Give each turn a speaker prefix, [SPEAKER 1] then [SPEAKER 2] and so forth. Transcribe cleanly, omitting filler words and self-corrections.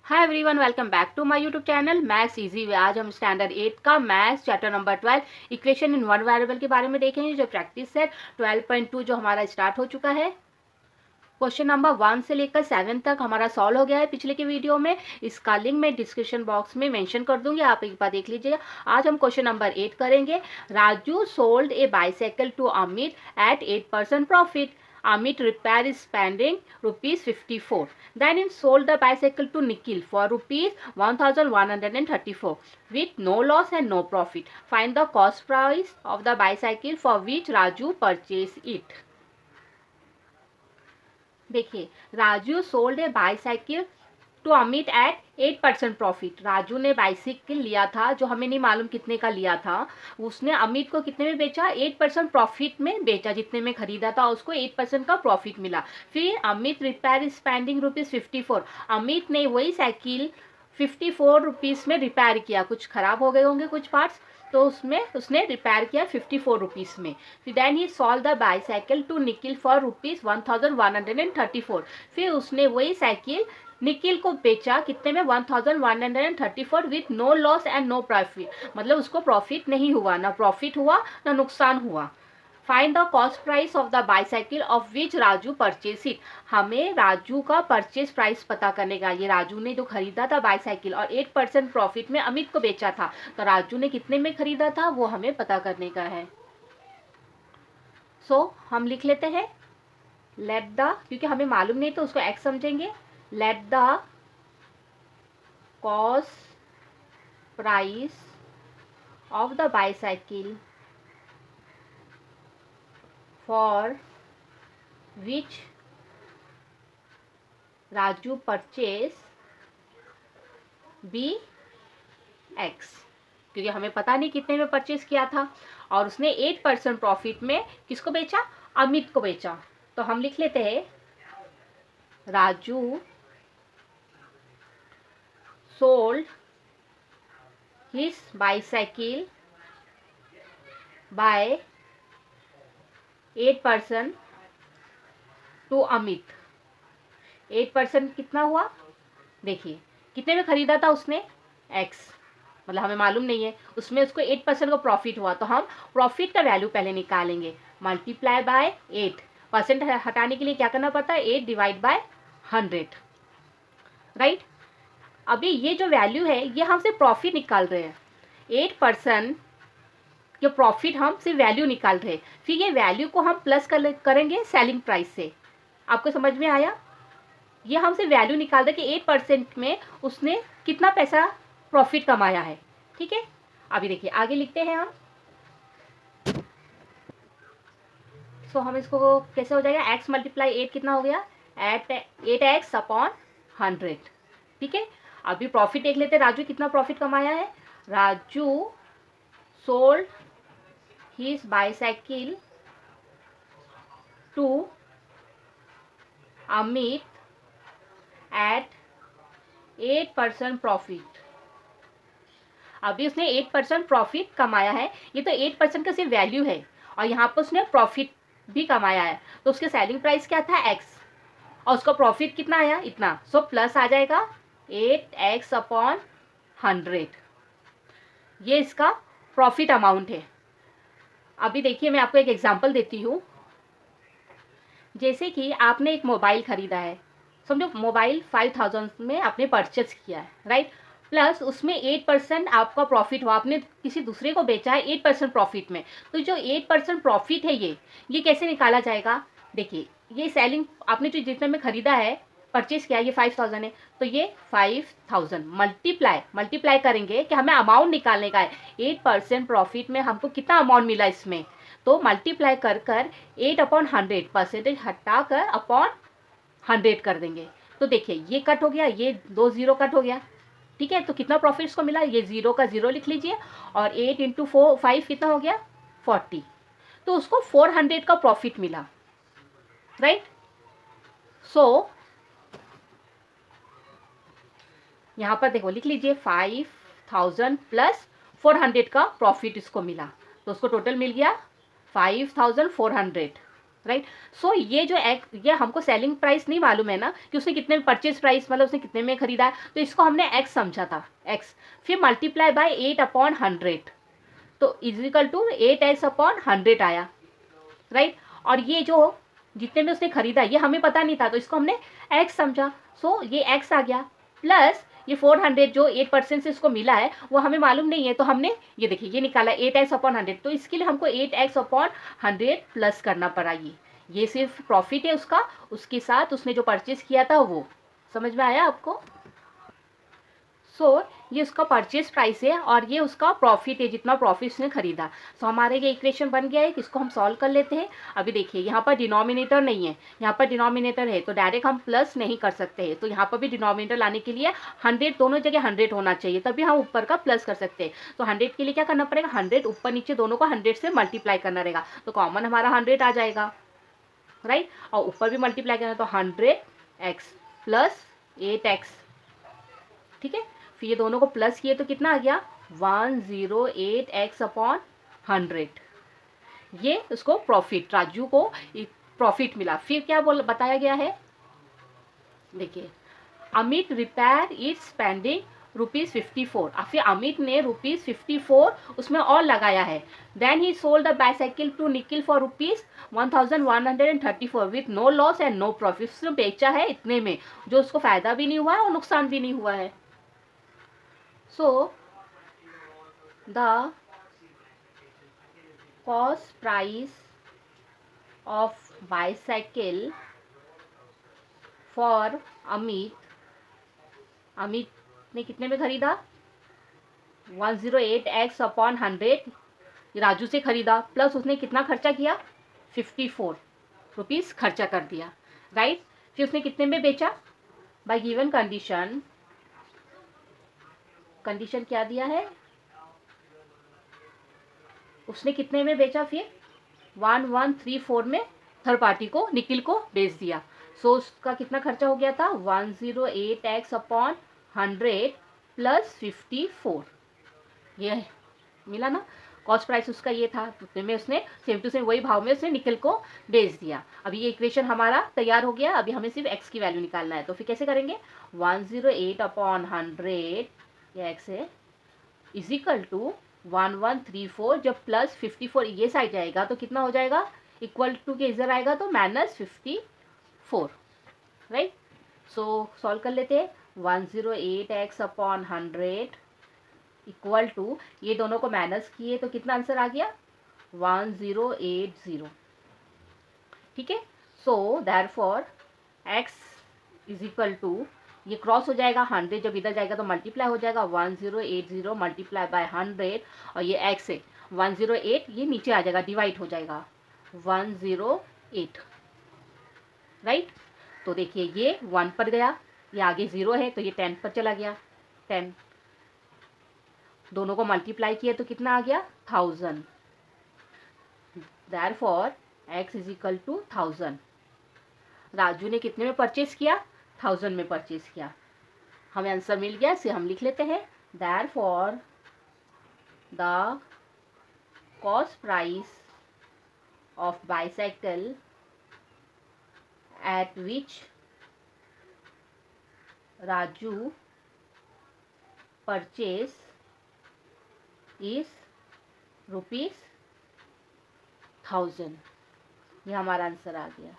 [SPEAKER 1] Hi everyone, welcome back to my YouTube channel maths easy way. आज हम standard 8 का maths chapter number 12 equation in one variable के बारे में देखेंगे। जो प्रैक्टिस है 12.2 जो हमारा स्टार्ट हो चुका है। क्वेश्चन नंबर 1 से लेकर 7 तक हमारा सॉल्व हो गया है पिछले के वीडियो में। इसका लिंक मैं डिस्क्रिप्शन बॉक्स में मेंशन कर दूंगी, आप एक बार देख लीजिएगा। आज हम क्वेश्चन नंबर 8 करेंगे। Raju sold a bicycle to Amit at 8% profit. Amit repair is spending rupees 54. Then he sold the bicycle to Nikhil for rupees 1134 with no loss and no profit. Find the cost price of the bicycle for which Raju purchased it. देखिए, Raju sold a bicycle to Amit at 8% profit. Raju ने bicycle लिया था जो हमें नहीं मालूम कितने का लिया था. उसने अमित को कितने में बेचा? 8% प्रॉफिट में बेचा. जितने में खरीदा था उसको 8% का प्रॉफिट मिला. फिर Amit repair spending rupees 54. Amit ने वही साइकिल 54 रुपीज़ में रिपेयर किया. कुछ खराब हो गए होंगे कुछ पार्ट्स, तो उसमें उसने रिपेयर किया 54 रुपीज़ में. फिर then he sold the bicycle to Nikhil for rupees 1134. फिर उसने वही साइकिल निखिल को बेचा कितने में? 1134 with no loss and no profit. मतलब उसको प्रॉफिट नहीं हुआ, ना प्रॉफिट हुआ ना नुकसान हुआ. Find the cost price of the bicycle of which Raju purchase it. हमें राजू का परचेज प्राइस पता करने का. ये राजू ने जो खरीदा था बाईसाइकिल और 8% प्रॉफिट में अमित को बेचा था, तो राजू ने कितने में खरीदा था वो हमें पता करने का है. सो हम लिख लेते हैं लेट द, क्योंकि हमें मालूम नहीं तो उसको एक्स समझेंगे. Let the cost price of the bicycle for which Raju purchase be X. क्योंकि हमें पता नहीं कितने में परचेज किया था और उसने 8% प्रॉफिट में किसको बेचा? अमित को बेचा. तो हम लिख लेते हैं Raju sold his bicycle by 8% to Amit. 8% कितना हुआ? देखिए कितने में खरीदा था उसने? x. मतलब हमें मालूम नहीं है, उसमें उसको 8% का प्रॉफिट हुआ. तो हम प्रॉफिट का वैल्यू पहले निकालेंगे. Multiply by 8. परसेंट हटाने के लिए क्या करना पड़ता है? 8 डिवाइड बाय 100. राइट. अभी ये जो वैल्यू है ये हम सिर्फ प्रॉफिट निकाल रहे हैं. 8% जो प्रॉफिट हम सिर्फ वैल्यू निकाल रहे. फिर ये वैल्यू को हम प्लस करेंगे सेलिंग प्राइस से. आपको समझ में आया? ये हम सिर्फ वैल्यू निकाल रहे कि 8% में उसने कितना पैसा प्रॉफिट कमाया है. ठीक है, अभी देखिए आगे लिखते हैं हम. सो हम इसको कैसे हो जाएगा? x मल्टीप्लाई 8 कितना हो गया? 8x upon 100. ठीक है, अभी प्रॉफिट देख लेते हैं. राजू कितना प्रॉफिट कमाया है? Raju sold his bicycle to Amit at 8% profit. अभी उसने 8% प्रॉफिट कमाया है. ये तो 8% का सिर्फ वैल्यू है और यहाँ पर उसने प्रॉफिट भी कमाया है. तो उसके सेलिंग प्राइस क्या था? x. और उसका प्रॉफिट कितना आया? इतना. सो प्लस आ जाएगा 8x अपॉन 100. ये इसका प्रॉफिट अमाउंट है. अभी देखिए मैं आपको एक एग्जांपल देती हूँ. जैसे कि आपने एक मोबाइल ख़रीदा है, समझो मोबाइल 5000 में आपने परचेज किया है, राइट. प्लस उसमें 8% आपका प्रॉफिट हुआ. आपने किसी दूसरे को बेचा है 8% प्रॉफिट में. तो जो 8% प्रॉफिट है ये कैसे निकाला जाएगा? देखिए ये सेलिंग आपने जो जितने में ख़रीदा है, परचेज किया, ये 5000 है. तो ये 5000 मल्टीप्लाई करेंगे कि हमें अमाउंट निकालने का है. 8% प्रॉफिट में हमको कितना अमाउंट मिला इसमें, तो मल्टीप्लाई कर 8 अपॉन 100, परसेंटेज हटा कर अपॉन 100 कर देंगे. तो देखिए ये कट हो गया, ये 2 0 कट हो गया. ठीक है, तो कितना प्रॉफिट इसको मिला? ये 0 का 0 लिख लीजिए. और 8 इंटू 5 कितना हो गया? 40. तो उसको 400 का प्रॉफिट मिला. राइट. सो यहाँ पर देखो लिख लीजिए 5000 प्लस 400 का प्रॉफिट इसको मिला. तो उसको टोटल मिल गया 5400. राइट। सो ये जो ये हमको सेलिंग प्राइस नहीं मालूम है ना कि उसने कितने में परचेज प्राइस मतलब उसने कितने में खरीदा है, तो इसको हमने एक्स समझा था, एक्स, फिर मल्टीप्लाई बाय 8/100, तो इजिकल टू 8x/100 आया, राइट। और ये जो जितने में उसने खरीदा ये हमें पता नहीं था, तो इसको हमने एक्स समझा, सो ये एक्स आ गया, प्लस ये 400 जो 8% से इसको मिला है वो हमें मालूम नहीं है, तो हमने ये देखिए ये निकाला 8x/100, तो इसके लिए हमको 8x/100 प्लस करना पड़ा। ये सिर्फ प्रॉफिट है उसका, उसके साथ उसने जो परचेज किया था वो, समझ में आया आपको। सो ये उसका परचेज प्राइस है और ये उसका प्रॉफिट है, जितना प्रॉफिट उसने खरीदा। सो हमारे ये इक्वेशन बन गया है, इसको हम सॉल्व कर लेते हैं। अभी देखिए यहाँ पर डिनोमिनेटर नहीं है, यहाँ पर डिनोमिनेटर है, तो डायरेक्ट हम प्लस नहीं कर सकते हैं, तो यहाँ पर भी डिनोमिनेटर लाने के लिए 100 दोनों जगह 100 होना चाहिए, तभी हम ऊपर का प्लस कर सकते हैं। तो 100 के लिए क्या करना पड़ेगा, 100 ऊपर नीचे दोनों को 100 से मल्टीप्लाई करना रहेगा, तो कॉमन हमारा 100 आ जाएगा, राइट। और ऊपर भी मल्टीप्लाई करना, तो 100x प्लस 8x, ठीक है। फिर ये दोनों को प्लस किए तो कितना आ गया, 108x/100। ये उसको प्रॉफिट, राजू को प्रॉफिट मिला। फिर क्या बताया गया है, देखिए, अमित रिपेयर इज स्पेंडिंग ₹54, और फिर अमित ने ₹54 उसमें और लगाया है। Then he sold the bicycle to Nikhil for ₹1134 with no loss and no profit. उसने बेचा है इतने में, जो उसको फायदा भी नहीं हुआ है और नुकसान भी नहीं हुआ है। So the cost price of bicycle for Amit ने कितने में खरीदा, 108x/100 राजू से खरीदा, प्लस उसने कितना खर्चा किया, ₹54 खर्चा कर दिया, राइट। फिर उसने कितने में बेचा, बाय गिवन कंडीशन क्या दिया है, उसने कितने में बेचा, फिर 1134 में थर्ड पार्टी को, निखिल को बेच दिया। सो उसका कितना खर्चा हो गया था, 108x/100 प्लस 54, ये मिला ना। कॉस्ट प्राइस उसका ये था, उतने में उसने सेम टू सेम वही भाव में उसने निखिल को बेच दिया। अभी ये इक्वेशन हमारा तैयार हो गया, अभी हमें सिर्फ एक्स की वैल्यू निकालना है, तो फिर कैसे करेंगे, 108/100 ये एक्स है, इज इक्वल टू 1134, जब प्लस 54 ये साइड जाएगा तो कितना हो जाएगा, इक्वल टू के इधर आएगा तो -54, राइट। सो सॉल्व कर लेते हैं, 108x/100 इक्वल टू, ये दोनों को माइनस किए तो कितना आंसर आ गया, 1080, ठीक है। So therefore x is equal to, ये क्रॉस हो जाएगा, 100 जब इधर जाएगा तो मल्टीप्लाई हो जाएगा, 1080 मल्टीप्लाई बाय 100, और ये x है 108, ये नीचे आ जाएगा, डिवाइड हो जाएगा 108, राइट। तो देखिए ये 1 पर गया, ये आगे 0 है तो ये 10 पर चला गया, 10, दोनों को मल्टीप्लाई किया तो कितना आ गया, 1000, therefore x is equal to 1000। Raju ने कितने में परचेज किया, 1000 में परचेज किया। हमें आंसर मिल गया, इसे हम लिख लेते हैं, therefore the cost price of bicycle eight which Raju purchase is ₹1000। ये हमारा आंसर आ गया।